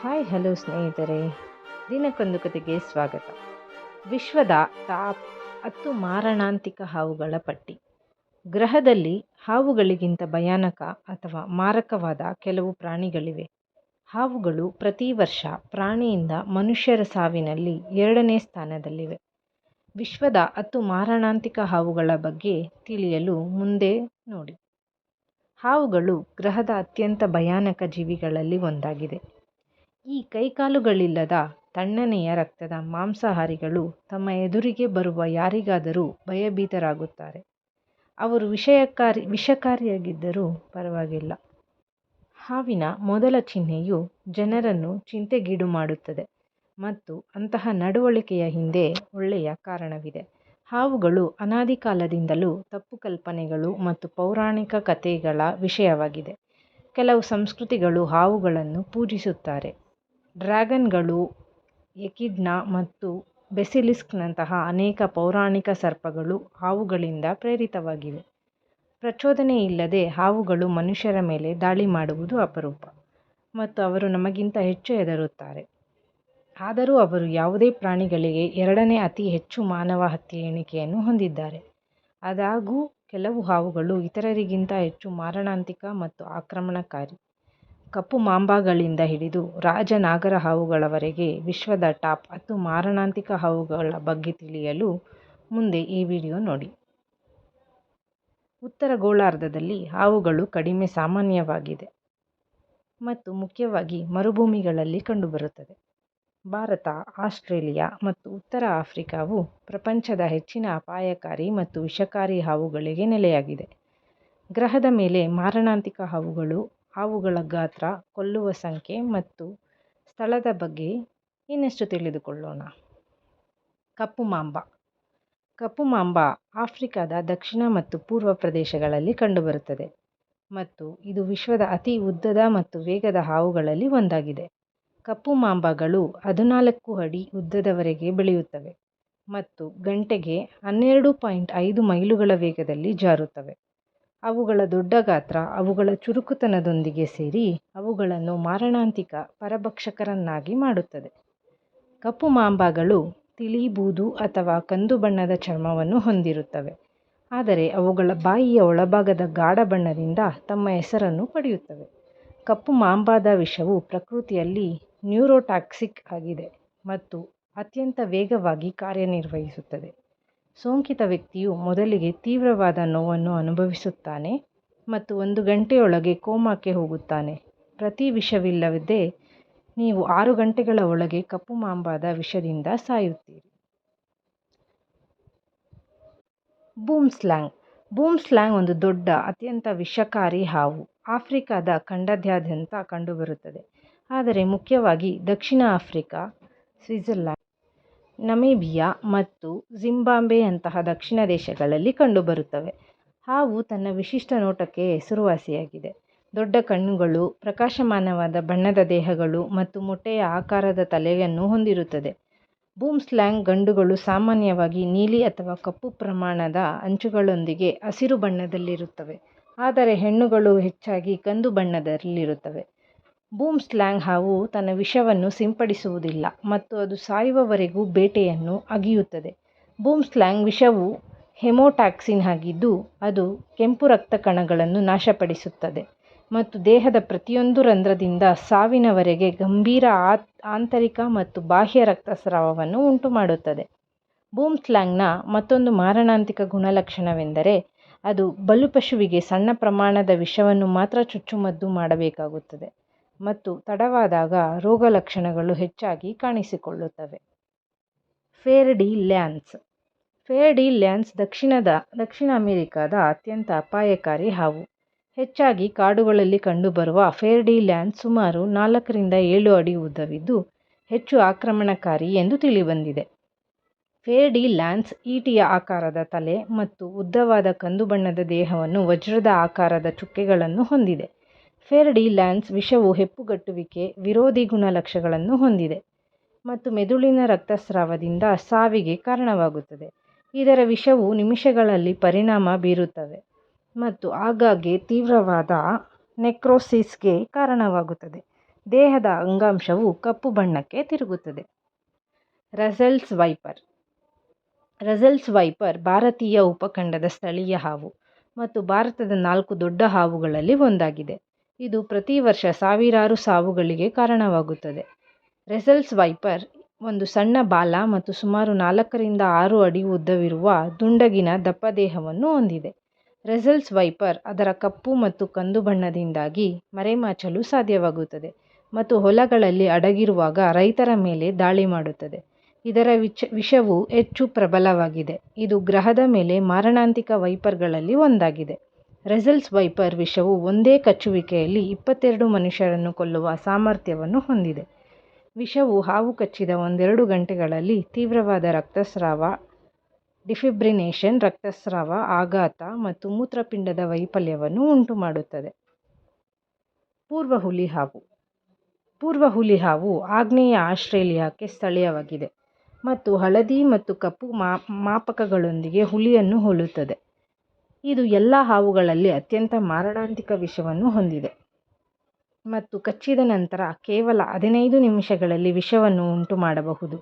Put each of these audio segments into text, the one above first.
Hi hello ಸ್ನೇಹಿತರೆ, ದಿನಕ್ಕೊಂದು ಕತೆಗೆ ಸ್ವಾಗತ. ವಿಶ್ವದ ಟಾಪ್ 10 ಮಾರಣಾಂತಿಕ ಹಾವುಗಳ ಪಟ್ಟಿ. ಗ್ರಹದಲ್ಲಿ ಹಾವುಗಳಿಗಿಂತ ಭಯಾನಕ ಅಥವಾ ಮಾರಕವಾದ ಕೆಲವು ಪ್ರಾಣಿಗಳಿವೆ. ಹಾವುಗಳು ಪ್ರತಿ ವರ್ಷ ಪ್ರಾಣಿಯಿಂದ ಮನುಷ್ಯರ ಸಾವಿನಲ್ಲಿ 2ನೇ ಸ್ಥಾನದಲ್ಲಿವೆ. ವಿಶ್ವದ 10 ಮಾರಣಾಂತಿಕ ಹಾವುಗಳ ಬಗ್ಗೆ ತಿಳಿಯಲು ಮುಂದೆ ನೋಡಿ. ಹಾವುಗಳು ಗ್ರಹದ ಅತ್ಯಂತ ಭಯಾನಕ ಜೀವಿಗಳಲ್ಲಿ ಒಂದಾಗಿದೆ. ಈ ಕೈಕಾಲುಗಳಿಲ್ಲದ ತಣ್ಣನೆಯ ರಕ್ತದ ಮಾಂಸಾಹಾರಿಗಳು ತಮ್ಮ ಎದುರಿಗೆ ಬರುವ ಯಾರಿಗಾದರೂ ಭಯಭೀತರಾಗುತ್ತಾರೆ. ಅವರು ವಿಷಕಾರಿಯಾಗಿದ್ದರೂ ಪರವಾಗಿಲ್ಲ. ಹಾವಿನ ಮೊದಲ ಚಿಹ್ನೆಯು ಜನರನ್ನು ಚಿಂತೆಗೀಡು ಮಾಡುತ್ತದೆ ಮತ್ತು ಅಂತಹ ನಡವಳಿಕೆಯ ಹಿಂದೆ ಒಳ್ಳೆಯ ಕಾರಣವಿದೆ. ಹಾವುಗಳು ಅನಾದಿ ಕಾಲದಿಂದಲೂ ತಪ್ಪು ಕಲ್ಪನೆಗಳು ಮತ್ತು ಪೌರಾಣಿಕ ಕಥೆಗಳ ವಿಷಯವಾಗಿದೆ. ಕೆಲವು ಸಂಸ್ಕೃತಿಗಳು ಹಾವುಗಳನ್ನು ಪೂಜಿಸುತ್ತಾರೆ. ಡ್ರ್ಯಾಗನ್ಗಳು, ಎಕಿಡ್ನಾ ಮತ್ತು ಬೆಸಿಲಿಸ್ಕ್ನಂತಹ ಅನೇಕ ಪೌರಾಣಿಕ ಸರ್ಪಗಳು ಹಾವುಗಳಿಂದ ಪ್ರೇರಿತವಾಗಿವೆ. ಪ್ರಚೋದನೆಯಿಲ್ಲದೆ ಹಾವುಗಳು ಮನುಷ್ಯರ ಮೇಲೆ ದಾಳಿ ಮಾಡುವುದು ಅಪರೂಪ ಮತ್ತು ಅವರು ನಮಗಿಂತ ಹೆಚ್ಚು ಹೆದರುತ್ತಾರೆ. ಆದರೂ ಅವರು ಯಾವುದೇ ಪ್ರಾಣಿಗಳಿಗೆ 2ನೇ ಅತಿ ಹೆಚ್ಚು ಮಾನವ ಹತ್ಯೆ ಎಣಿಕೆಯನ್ನು ಹೊಂದಿದ್ದಾರೆ. ಆದಾಗ್ಯೂ ಕೆಲವು ಹಾವುಗಳು ಇತರರಿಗಿಂತ ಹೆಚ್ಚು ಮಾರಣಾಂತಿಕ ಮತ್ತು ಆಕ್ರಮಣಕಾರಿ. ಕಪ್ಪು ಮಾಂಬಾಗಳಿಂದ ಹಿಡಿದು ರಾಜ ನಾಗರ ಹಾವುಗಳವರೆಗೆ ವಿಶ್ವದ ಟಾಪ್ 10 ಮಾರಣಾಂತಿಕ ಹಾವುಗಳ ಬಗ್ಗೆ ತಿಳಿಯಲು ಮುಂದೆ ಈ ವಿಡಿಯೋ ನೋಡಿ. ಉತ್ತರ ಗೋಳಾರ್ಧದಲ್ಲಿ ಹಾವುಗಳು ಕಡಿಮೆ ಸಾಮಾನ್ಯವಾಗಿದೆ ಮತ್ತು ಮುಖ್ಯವಾಗಿ ಮರುಭೂಮಿಗಳಲ್ಲಿ ಕಂಡುಬರುತ್ತದೆ. ಭಾರತ, ಆಸ್ಟ್ರೇಲಿಯಾ ಮತ್ತು ಉತ್ತರ ಆಫ್ರಿಕಾವು ಪ್ರಪಂಚದ ಹೆಚ್ಚಿನ ಅಪಾಯಕಾರಿ ಮತ್ತು ವಿಷಕಾರಿ ಹಾವುಗಳಿಗೆ ನೆಲೆಯಾಗಿದೆ. ಗ್ರಹದ ಮೇಲೆ ಮಾರಣಾಂತಿಕ ಹಾವುಗಳು, ಹಾವುಗಳ ಗಾತ್ರ, ಕೊಲ್ಲುವ ಸಂಖ್ಯೆ ಮತ್ತು ಸ್ಥಳದ ಬಗ್ಗೆ ಇನ್ನಷ್ಟು ತಿಳಿದುಕೊಳ್ಳೋಣ. ಕಪ್ಪು ಮಾಂಬಾ. ಕಪ್ಪು ಮಾಂಬಾ ಆಫ್ರಿಕಾದ ದಕ್ಷಿಣ ಮತ್ತು ಪೂರ್ವ ಪ್ರದೇಶಗಳಲ್ಲಿ ಕಂಡುಬರುತ್ತದೆ ಮತ್ತು ಇದು ವಿಶ್ವದ ಅತಿ ಉದ್ದದ ಮತ್ತು ವೇಗದ ಹಾವುಗಳಲ್ಲಿ ಒಂದಾಗಿದೆ. ಕಪ್ಪು ಮಾಂಬಾಗಳು 14 ಅಡಿ ಉದ್ದದವರೆಗೆ ಬೆಳೆಯುತ್ತವೆ ಮತ್ತು ಗಂಟೆಗೆ 12.5 ಮೈಲುಗಳ ವೇಗದಲ್ಲಿ ಜಾರುತ್ತವೆ. ಅವುಗಳ ದೊಡ್ಡ ಗಾತ್ರ ಅವುಗಳ ಚುರುಕುತನದೊಂದಿಗೆ ಸೇರಿ ಅವುಗಳನ್ನು ಮಾರಣಾಂತಿಕ ಪರಭಕ್ಷಕರನ್ನಾಗಿ ಮಾಡುತ್ತದೆ. ಕಪ್ಪು ಮಾಂಬಾಗಳು ತಿಳಿ, ಬೂದು ಅಥವಾ ಕಂದು ಬಣ್ಣದ ಚರ್ಮವನ್ನು ಹೊಂದಿರುತ್ತವೆ, ಆದರೆ ಅವುಗಳ ಬಾಯಿಯ ಒಳಭಾಗದ ಗಾಢ ಬಣ್ಣದಿಂದ ತಮ್ಮ ಹೆಸರನ್ನು ಪಡೆಯುತ್ತವೆ. ಕಪ್ಪು ಮಾಂಬಾದ ವಿಷವು ಪ್ರಕೃತಿಯಲ್ಲಿ ನ್ಯೂರೋಟಾಕ್ಸಿಕ್ ಆಗಿದೆ ಮತ್ತು ಅತ್ಯಂತ ವೇಗವಾಗಿ ಕಾರ್ಯನಿರ್ವಹಿಸುತ್ತದೆ. ಸೋಂಕಿತ ವ್ಯಕ್ತಿಯು ಮೊದಲಿಗೆ ತೀವ್ರವಾದ ನೋವನ್ನು ಅನುಭವಿಸುತ್ತಾನೆ ಮತ್ತು 1 ಗಂಟೆಯೊಳಗೆ ಕೋಮಾಕ್ಕೆ ಹೋಗುತ್ತಾನೆ. ಪ್ರತಿ ವಿಷವಿಲ್ಲದೆ ನೀವು 6 ಗಂಟೆಗಳ ಒಳಗೆ ಕಪ್ಪು ಮಾಂಬಾದ ವಿಷದಿಂದ ಸಾಯುತ್ತೀರಿ. ಬೂಮ್ಸ್ಲ್ಯಾಂಗ್. ಬೂಮ್ಸ್ಲ್ಯಾಂಗ್ ಒಂದು ದೊಡ್ಡ, ಅತ್ಯಂತ ವಿಷಕಾರಿ ಹಾವು. ಆಫ್ರಿಕಾದ ಖಂಡದಾದ್ಯಂತ ಕಂಡುಬರುತ್ತದೆ, ಆದರೆ ಮುಖ್ಯವಾಗಿ ದಕ್ಷಿಣ ಆಫ್ರಿಕಾ, ಸ್ವಿಟ್ಜರ್ಲ್ಯಾಂಡ್, ನಮೀಬಿಯಾ ಮತ್ತು ಜಿಂಬಾಬ್ವೆಯಂತಹ ದಕ್ಷಿಣ ದೇಶಗಳಲ್ಲಿ ಕಂಡುಬರುತ್ತವೆ. ಹಾವು ತನ್ನ ವಿಶಿಷ್ಟ ನೋಟಕ್ಕೆ ಹೆಸರುವಾಸಿಯಾಗಿದೆ. ದೊಡ್ಡ ಕಣ್ಣುಗಳು, ಪ್ರಕಾಶಮಾನವಾದ ಬಣ್ಣದ ದೇಹಗಳು ಮತ್ತು ಮೊಟ್ಟೆಯ ಆಕಾರದ ತಲೆಯನ್ನು ಹೊಂದಿರುತ್ತದೆ. ಬೂಮ್ಸ್ಲ್ಯಾಂಗ್ ಗಂಡುಗಳು ಸಾಮಾನ್ಯವಾಗಿ ನೀಲಿ ಅಥವಾ ಕಪ್ಪು ಪ್ರಮಾಣದ ಅಂಚುಗಳೊಂದಿಗೆ ಹಸಿರು ಬಣ್ಣದಲ್ಲಿರುತ್ತವೆ, ಆದರೆ ಹೆಣ್ಣುಗಳು ಹೆಚ್ಚಾಗಿ ಕಂದು ಬಣ್ಣದಲ್ಲಿರುತ್ತವೆ. ಬೂಮ್ಸ್ಲ್ಯಾಂಗ್ ಹಾವು ತನ್ನ ವಿಷವನ್ನು ಸಿಂಪಡಿಸುವುದಿಲ್ಲ ಮತ್ತು ಅದು ಸಾಯುವವರೆಗೂ ಬೇಟೆಯನ್ನು ಅಗಿಯುತ್ತದೆ. ಬೂಮ್ಸ್ಲ್ಯಾಂಗ್ ವಿಷವು ಹೆಮೋಟಾಕ್ಸಿನ್ ಆಗಿದ್ದು, ಅದು ಕೆಂಪು ರಕ್ತ ಕಣಗಳನ್ನು ನಾಶಪಡಿಸುತ್ತದೆ ಮತ್ತು ದೇಹದ ಪ್ರತಿಯೊಂದು ರಂಧ್ರದಿಂದ ಸಾವಿನವರೆಗೆ ಗಂಭೀರ ಆಂತರಿಕ ಮತ್ತು ಬಾಹ್ಯ ರಕ್ತಸ್ರಾವವನ್ನು ಉಂಟುಮಾಡುತ್ತದೆ. ಬೂಮ್ಸ್ಲ್ಯಾಂಗ್ನ ಮತ್ತೊಂದು ಮಾರಣಾಂತಿಕ ಗುಣಲಕ್ಷಣವೆಂದರೆ ಅದು ಬಲಿಪಶುವಿಗೆ ಸಣ್ಣ ಪ್ರಮಾಣದ ವಿಷವನ್ನು ಮಾತ್ರ ಚುಚ್ಚುಮದ್ದು ಮಾಡಬೇಕಾಗುತ್ತದೆ ಮತ್ತು ತಡವಾದಾಗ ರೋಗಲಕ್ಷಣಗಳು ಹೆಚ್ಚಾಗಿ ಕಾಣಿಸಿಕೊಳ್ಳುತ್ತವೆ. Fair D lance. Fair D lance ದಕ್ಷಿಣ ಅಮೆರಿಕಾದ ಅತ್ಯಂತ ಅಪಾಯಕಾರಿ ಹಾವು. ಹೆಚ್ಚಾಗಿ ಕಾಡುಗಳಲ್ಲಿ ಕಂಡುಬರುವ ಫೇರ್ ಡಿ ಲ್ಯಾನ್ಸ್ ಸುಮಾರು 4 ರಿಂದ 7 ಅಡಿ ಉದ್ದವಿದ್ದು ಹೆಚ್ಚು ಆಕ್ರಮಣಕಾರಿ ಎಂದು ತಿಳಿದುಬಂದಿದೆ. ಫೇರ್ ಡಿ ಲ್ಯಾನ್ಸ್ ಈಟಿಯ ಆಕಾರದ ತಲೆ ಮತ್ತು ಉದ್ದವಾದ ಕಂದು ಬಣ್ಣದ ದೇಹವನ್ನು ವಜ್ರದ ಆಕಾರದ ಚುಕ್ಕೆಗಳನ್ನು ಹೊಂದಿದೆ. ಫೇರ್ ಡಿ ಲ್ಯಾನ್ಸ್ ವಿಷವು ಹೆಪ್ಪುಗಟ್ಟುವಿಕೆ ವಿರೋಧಿ ಗುಣಲಕ್ಷಣಗಳನ್ನು ಹೊಂದಿದೆ ಮತ್ತು ಮೆದುಳಿನ ರಕ್ತಸ್ರಾವದಿಂದ ಸಾವಿಗೆ ಕಾರಣವಾಗುತ್ತದೆ. ಇದರ ವಿಷವು ನಿಮಿಷಗಳಲ್ಲಿ ಪರಿಣಾಮ ಬೀರುತ್ತವೆ ಮತ್ತು ಆಗಾಗ್ಗೆ ತೀವ್ರವಾದ ನೆಕ್ರೋಸಿಸ್ಗೆ ಕಾರಣವಾಗುತ್ತದೆ. ದೇಹದ ಅಂಗಾಂಶವು ಕಪ್ಪು ಬಣ್ಣಕ್ಕೆ ತಿರುಗುತ್ತದೆ. ರಸೆಲ್ಸ್ ವೈಪರ್. ರಸೆಲ್ಸ್ ವೈಪರ್ ಭಾರತೀಯ ಉಪಖಂಡದ ಸ್ಥಳೀಯ ಹಾವು ಮತ್ತು ಭಾರತದ 4 ದೊಡ್ಡ ಹಾವುಗಳಲ್ಲಿ ಒಂದಾಗಿದೆ. ಇದು ಪ್ರತಿ ವರ್ಷ ಸಾವಿರಾರು ಸಾವುಗಳಿಗೆ ಕಾರಣವಾಗುತ್ತದೆ. ರಸೆಲ್ಸ್ ವೈಪರ್ ಒಂದು ಸಣ್ಣ ಬಾಲ ಮತ್ತು ಸುಮಾರು 4 ರಿಂದ 6 ಅಡಿ ಉದ್ದವಿರುವ ದುಂಡಗಿನ ದಪ್ಪ ದೇಹವನ್ನು ಹೊಂದಿದೆ. ರಸೆಲ್ಸ್ ವೈಪರ್ ಅದರ ಕಪ್ಪು ಮತ್ತು ಕಂದು ಬಣ್ಣದಿಂದಾಗಿ ಮರೆಮಾಚಲು ಸಾಧ್ಯವಾಗುತ್ತದೆ ಮತ್ತು ಹೊಲಗಳಲ್ಲಿ ಅಡಗಿರುವಾಗ ರೈತರ ಮೇಲೆ ದಾಳಿ ಮಾಡುತ್ತದೆ. ಇದರ ವಿಷವು ಹೆಚ್ಚು ಪ್ರಬಲವಾಗಿದೆ. ಇದು ಗ್ರಹದ ಮೇಲೆ ಮಾರಣಾಂತಿಕ ವೈಪರ್ಗಳಲ್ಲಿ ಒಂದಾಗಿದೆ. ರಸೆಲ್ಸ್ ವೈಪರ್ ವಿಷವು ಒಂದೇ ಕಚ್ಚುವಿಕೆಯಲ್ಲಿ 22 ಮನುಷ್ಯರನ್ನು ಕೊಲ್ಲುವ ಸಾಮರ್ಥ್ಯವನ್ನು ಹೊಂದಿದೆ. ವಿಷವು ಹಾವು ಕಚ್ಚಿದ 1-2 ಗಂಟೆಗಳಲ್ಲಿ ತೀವ್ರವಾದ ರಕ್ತಸ್ರಾವ, ಡಿಫಿಬ್ರಿನೇಷನ್, ರಕ್ತಸ್ರಾವ, ಆಘಾತ ಮತ್ತು ಮೂತ್ರಪಿಂಡದ ವೈಫಲ್ಯವನ್ನು ಉಂಟುಮಾಡುತ್ತದೆ. ಪೂರ್ವ ಹುಲಿ ಹಾವು. ಪೂರ್ವ ಹುಲಿ ಹಾವು ಆಗ್ನೇಯ ಆಸ್ಟ್ರೇಲಿಯಾಕ್ಕೆ ಸ್ಥಳೀಯವಾಗಿದೆ ಮತ್ತು ಹಳದಿ ಮತ್ತು ಕಪ್ಪು ಮಾಪಕಗಳೊಂದಿಗೆ ಹುಲಿಯನ್ನು ಹೋಲುತ್ತದೆ. ಇದು ಎಲ್ಲ ಹಾವುಗಳಲ್ಲಿ ಅತ್ಯಂತ ಮಾರಣಾಂತಿಕ ವಿಷವನ್ನು ಹೊಂದಿದೆ ಮತ್ತು ಕಚ್ಚಿದ ನಂತರ ಕೇವಲ 15 ನಿಮಿಷಗಳಲ್ಲಿ ವಿಷವನ್ನು ಉಂಟುಮಾಡಬಹುದು.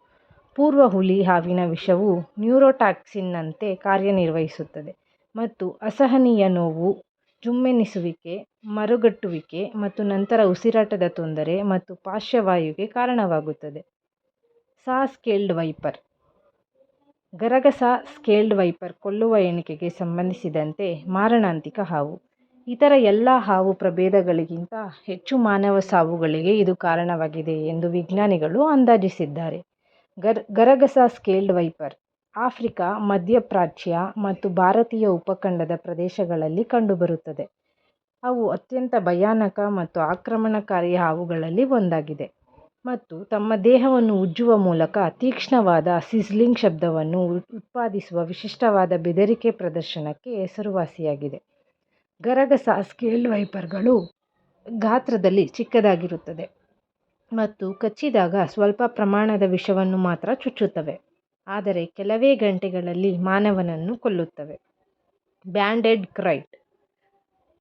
ಪೂರ್ವ ಹುಲಿ ಹಾವಿನ ವಿಷವು ನ್ಯೂರೋಟಾಕ್ಸಿನ್ನಂತೆ ಕಾರ್ಯನಿರ್ವಹಿಸುತ್ತದೆ ಮತ್ತು ಅಸಹನೀಯ ನೋವು, ಜುಮ್ಮೆನಿಸುವಿಕೆ, ಮರುಗಟ್ಟುವಿಕೆ ಮತ್ತು ನಂತರ ಉಸಿರಾಟದ ತೊಂದರೆ ಮತ್ತು ಪಾರ್ಶ್ವವಾಯುಗೆ ಕಾರಣವಾಗುತ್ತದೆ. ಸಾ ಸ್ಕೇಲ್ಡ್ ವೈಪರ್. ಗರಗಸ ಸ್ಕೇಲ್ಡ್ ವೈಪರ್ ಕೊಲ್ಲುವ ಎಣಿಕೆಗೆ ಸಂಬಂಧಿಸಿದಂತೆ ಮಾರಣಾಂತಿಕ ಹಾವು. ಇತರ ಎಲ್ಲ ಹಾವು ಪ್ರಭೇದಗಳಿಗಿಂತ ಹೆಚ್ಚು ಮಾನವ ಸಾವುಗಳಿಗೆ ಇದು ಕಾರಣವಾಗಿದೆ ಎಂದು ವಿಜ್ಞಾನಿಗಳು ಅಂದಾಜಿಸಿದ್ದಾರೆ. ಗರಗಸ ಸ್ಕೇಲ್ಡ್ ವೈಪರ್ ಆಫ್ರಿಕಾ, ಮಧ್ಯಪ್ರಾಚ್ಯ ಮತ್ತು ಭಾರತೀಯ ಉಪಖಂಡದ ಪ್ರದೇಶಗಳಲ್ಲಿ ಕಂಡುಬರುತ್ತದೆ. ಅವು ಅತ್ಯಂತ ಭಯಾನಕ ಮತ್ತು ಆಕ್ರಮಣಕಾರಿ ಹಾವುಗಳಲ್ಲಿ ಒಂದಾಗಿದೆ ಮತ್ತು ತಮ್ಮ ದೇಹವನ್ನು ಉಜ್ಜುವ ಮೂಲಕ ತೀಕ್ಷ್ಣವಾದ ಸಿಸ್ಲಿಂಗ್ ಶಬ್ದವನ್ನು ಉತ್ಪಾದಿಸುವ ವಿಶಿಷ್ಟವಾದ ಬೆದರಿಕೆ ಪ್ರದರ್ಶನಕ್ಕೆ ಹೆಸರುವಾಸಿಯಾಗಿದೆ. ಗರಗಸ ಸ್ಕೇಲ್ಡ್ ವೈಪರ್ಗಳು ಗಾತ್ರದಲ್ಲಿ ಚಿಕ್ಕದಾಗಿರುತ್ತದೆ ಮತ್ತು ಕಚ್ಚಿದಾಗ ಸ್ವಲ್ಪ ಪ್ರಮಾಣದ ವಿಷವನ್ನು ಮಾತ್ರ ಚುಚ್ಚುತ್ತವೆ, ಆದರೆ ಕೆಲವೇ ಗಂಟೆಗಳಲ್ಲಿ ಮಾನವನನ್ನು ಕೊಲ್ಲುತ್ತವೆ. ಬ್ಯಾಂಡೆಡ್ ಕ್ರೈಟ್.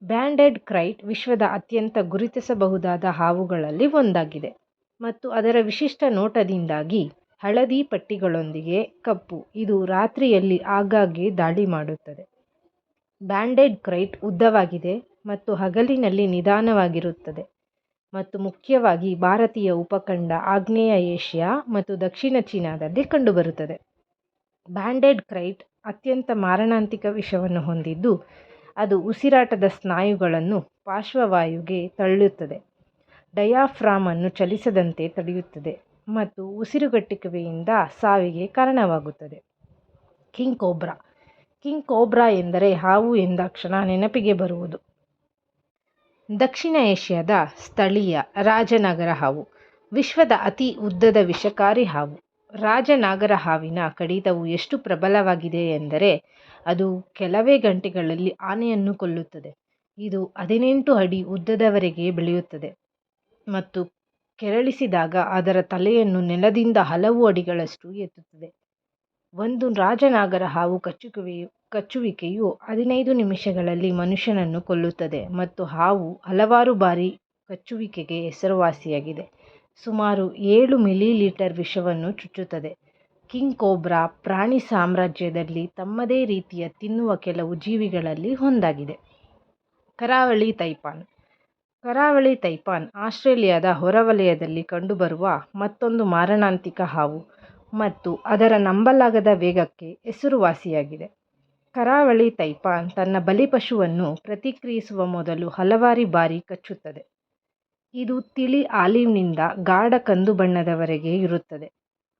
ಬ್ಯಾಂಡೆಡ್ ಕ್ರೈಟ್ ವಿಶ್ವದ ಅತ್ಯಂತ ಗುರುತಿಸಬಹುದಾದ ಹಾವುಗಳಲ್ಲಿ ಒಂದಾಗಿದೆ ಮತ್ತು ಅದರ ವಿಶಿಷ್ಟ ನೋಟದಿಂದಾಗಿ ಹಳದಿ ಪಟ್ಟಿಗಳೊಂದಿಗೆ ಕಪ್ಪು, ಇದು ರಾತ್ರಿಯಲ್ಲಿ ಆಗಾಗ್ಗೆ ದಾಳಿ ಮಾಡುತ್ತದೆ. ಬ್ಯಾಂಡೆಡ್ ಕ್ರೈಟ್ ಉದ್ದವಾಗಿದೆ ಮತ್ತು ಹಗಲಿನಲ್ಲಿ ನಿಧಾನವಾಗಿರುತ್ತದೆ ಮತ್ತು ಮುಖ್ಯವಾಗಿ ಭಾರತೀಯ ಉಪಖಂಡ, ಆಗ್ನೇಯ ಏಷ್ಯಾ ಮತ್ತು ದಕ್ಷಿಣ ಚೀನಾದಲ್ಲಿ ಕಂಡುಬರುತ್ತದೆ. ಬ್ಯಾಂಡೆಡ್ ಕ್ರೈಟ್ ಅತ್ಯಂತ ಮಾರಣಾಂತಿಕ ವಿಷವನ್ನು ಹೊಂದಿದ್ದು, ಅದು ಉಸಿರಾಟದ ಸ್ನಾಯುಗಳನ್ನು ಪಾರ್ಶ್ವವಾಯುಗೆ ತಳ್ಳುತ್ತದೆ, ಡಯಾಫ್ರಾಮ್ ಅನ್ನು ಚಲಿಸದಂತೆ ತಡೆಯುತ್ತದೆ ಮತ್ತು ಉಸಿರುಗಟ್ಟುವಿಕೆಯಿಂದ ಸಾವಿಗೆ ಕಾರಣವಾಗುತ್ತದೆ. King cobra. ಕಿಂಗ್ ಕೋಬ್ರಾ ಎಂದರೆ ಹಾವು ಎಂದಾಕ್ಷಣ ನೆನಪಿಗೆ ಬರುವುದು ದಕ್ಷಿಣ ಏಷ್ಯಾದ ಸ್ಥಳೀಯ ರಾಜನಾಗರ ಹಾವು. ವಿಶ್ವದ ಅತಿ ಉದ್ದದ ವಿಷಕಾರಿ ಹಾವು. ರಾಜನಾಗರ ಹಾವಿನ ಕಡಿತವು ಎಷ್ಟು ಪ್ರಬಲವಾಗಿದೆ ಎಂದರೆ ಅದು ಕೆಲವೇ ಗಂಟೆಗಳಲ್ಲಿ ಆನೆಯನ್ನು ಕೊಲ್ಲುತ್ತದೆ. ಇದು 18 ಅಡಿ ಉದ್ದದವರೆಗೆ ಬೆಳೆಯುತ್ತದೆ ಮತ್ತು ಕೆರಳಿಸಿದಾಗ ಅದರ ತಲೆಯನ್ನು ನೆಲದಿಂದ ಹಲವು ಅಡಿಗಳಷ್ಟು ಎತ್ತುತ್ತದೆ. ಒಂದು ರಾಜನಾಗರ ಹಾವು ಕಚ್ಚುವಿಕೆಯು 15 ನಿಮಿಷಗಳಲ್ಲಿ ಮನುಷ್ಯನನ್ನು ಕೊಲ್ಲುತ್ತದೆ ಮತ್ತು ಹಾವು ಹಲವಾರು ಬಾರಿ ಕಚ್ಚುವಿಕೆಗೆ ಹೆಸರುವಾಸಿಯಾಗಿದೆ. ಸುಮಾರು 7 ಮಿಲಿಲೀಟರ್ ವಿಷವನ್ನು ಚುಚ್ಚುತ್ತದೆ. ಕಿಂಗ್ ಕೋಬ್ರಾ ಪ್ರಾಣಿ ಸಾಮ್ರಾಜ್ಯದಲ್ಲಿ ತಮ್ಮದೇ ರೀತಿಯ ತಿನ್ನುವ ಕೆಲವು ಜೀವಿಗಳಲ್ಲಿ ಒಂದಾಗಿದೆ. ಕರಾವಳಿ ತೈಪಾನ್. ಕರಾವಳಿ ತೈಪಾನ್ ಆಸ್ಟ್ರೇಲಿಯಾದ ಹೊರವಲಯದಲ್ಲಿ ಕಂಡುಬರುವ ಮತ್ತೊಂದು ಮಾರಣಾಂತಿಕ ಹಾವು ಮತ್ತು ಅದರ ನಂಬಲಾಗದ ವೇಗಕ್ಕೆ ಹೆಸರುವಾಸಿಯಾಗಿದೆ. ಕರಾವಳಿ ತೈಪಾನ್ ತನ್ನ ಬಲಿಪಶುವನ್ನು ಪ್ರತಿಕ್ರಿಯಿಸುವ ಮೊದಲು ಹಲವಾರು ಬಾರಿ ಕಚ್ಚುತ್ತದೆ. ಇದು ತಿಳಿ ಆಲಿವ್ನಿಂದ ಗಾಢ ಕಂದು ಬಣ್ಣದವರೆಗೆ ಇರುತ್ತದೆ,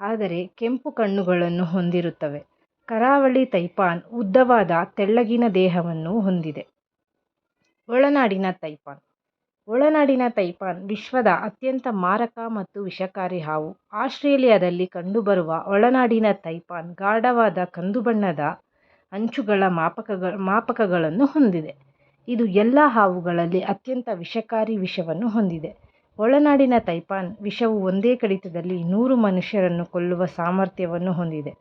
ಆದರೆ ಕೆಂಪು ಕಣ್ಣುಗಳನ್ನು ಹೊಂದಿರುತ್ತವೆ. ಕರಾವಳಿ ತೈಪಾನ್ ಉದ್ದವಾದ ತೆಳ್ಳಗಿನ ದೇಹವನ್ನು ಹೊಂದಿದೆ. ಒಳನಾಡಿನ ತೈಪಾನ್. ಒಳನಾಡಿನ ತೈಪಾನ್ ವಿಶ್ವದ ಅತ್ಯಂತ ಮಾರಕ ಮತ್ತು ವಿಷಕಾರಿ ಹಾವು. ಆಸ್ಟ್ರೇಲಿಯಾದಲ್ಲಿ ಕಂಡುಬರುವ ಒಳನಾಡಿನ ತೈಪಾನ್ ಗಾಢವಾದ ಕಂದು ಬಣ್ಣದ ಅಂಚುಗಳ ಮಾಪಕಗಳನ್ನು ಹೊಂದಿದೆ. ಇದು ಎಲ್ಲ ಹಾವುಗಳಲ್ಲಿ ಅತ್ಯಂತ ವಿಷಕಾರಿ ವಿಷವನ್ನು ಹೊಂದಿದೆ. ಒಳನಾಡಿನ ತೈಪಾನ್ ವಿಷವು ಒಂದೇ ಕಡಿತದಲ್ಲಿ 100 ಮನುಷ್ಯರನ್ನು ಕೊಲ್ಲುವ ಸಾಮರ್ಥ್ಯವನ್ನು ಹೊಂದಿದೆ.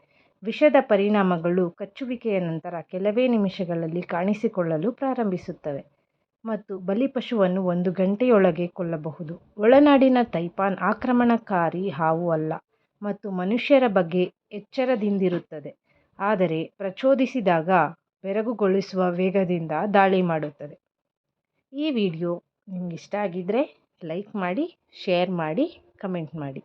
ವಿಷದ ಪರಿಣಾಮಗಳು ಕಚ್ಚುವಿಕೆಯ ನಂತರ ಕೆಲವೇ ನಿಮಿಷಗಳಲ್ಲಿ ಕಾಣಿಸಿಕೊಳ್ಳಲು ಪ್ರಾರಂಭಿಸುತ್ತವೆ ಮತ್ತು ಬಲಿಪಶುವನ್ನು 1 ಗಂಟೆಯೊಳಗೆ ಕೊಲ್ಲಬಹುದು. ಒಳನಾಡಿನ ತೈಪಾನ್ ಆಕ್ರಮಣಕಾರಿ ಹಾವು ಅಲ್ಲ ಮತ್ತು ಮನುಷ್ಯರ ಬಗ್ಗೆ ಎಚ್ಚರದಿಂದಿರುತ್ತದೆ, ಆದರೆ ಪ್ರಚೋದಿಸಿದಾಗ ಬೆರಗುಗೊಳಿಸುವ ವೇಗದಿಂದ ದಾಳಿ ಮಾಡುತ್ತದೆ. ಈ ವಿಡಿಯೋ ನಿಮ್ಗೆ ಇಷ್ಟ ಆಗಿದ್ದರೆ ಲೈಕ್ ಮಾಡಿ, ಶೇರ್ ಮಾಡಿ, ಕಮೆಂಟ್ ಮಾಡಿ.